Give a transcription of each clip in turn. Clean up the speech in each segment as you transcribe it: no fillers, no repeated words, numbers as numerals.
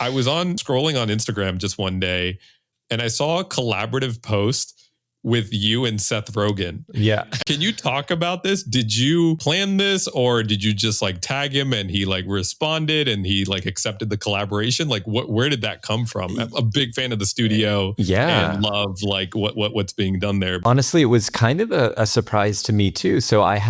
I was scrolling on Instagram just one day and I saw a collaborative post with you and Seth Rogen. Yeah. Can you talk about this? Did you plan this or did you just like tag him and he like responded and he like accepted the collaboration? Like where did that come from? I'm a big fan of the studio and love like what's being done there. Honestly, it was kind of a surprise to me too. So I'm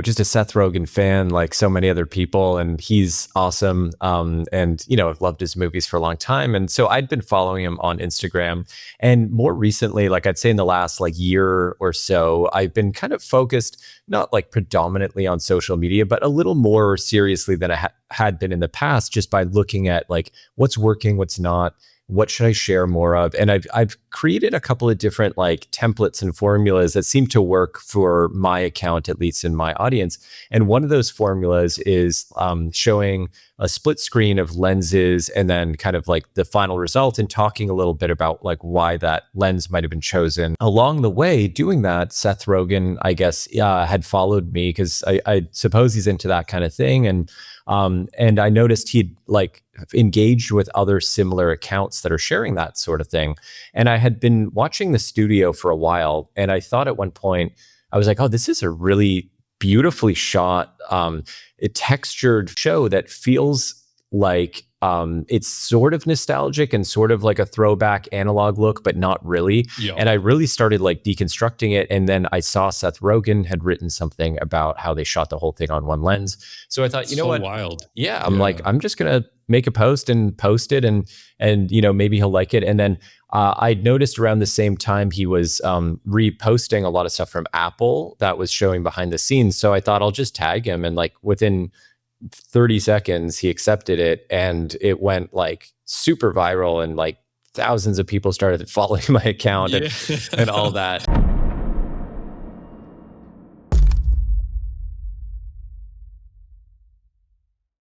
just a Seth Rogen fan like so many other people, and he's awesome. And I've loved his movies for a long time. And so I'd been following him on Instagram, and more recently, like I'd say in the last like year or so, I've been kind of focused, not like predominantly on social media, but a little more seriously than I had been in the past, just by looking at like what's working, what's not, what should I share more of? And I've created a couple of different like templates and formulas that seem to work for my account, at least in my audience. And one of those formulas is showing a split screen of lenses and then kind of like the final result and talking a little bit about like why that lens might have been chosen. Along the way, doing that, Seth Rogen, I guess, had followed me because I suppose he's into that kind of thing. And I noticed he'd like engaged with other similar accounts that are sharing that sort of thing. And I had been watching the studio for a while, and I thought at one point, I was like, oh, this is a really beautifully shot, a textured show that feels like it's sort of nostalgic and sort of like a throwback analog look, but not really. Yeah. And I really started like deconstructing it. And then I saw Seth Rogen had written something about how they shot the whole thing on one lens. So I thought, you know what? Wild. Yeah. I'm like, I'm just going to make a post and post it and maybe he'll like it. And then I noticed around the same time he was reposting a lot of stuff from Apple that was showing behind the scenes. So I thought I'll just tag him, and like within 30 seconds he accepted it, and it went like super viral, and like thousands of people started following my account and all that.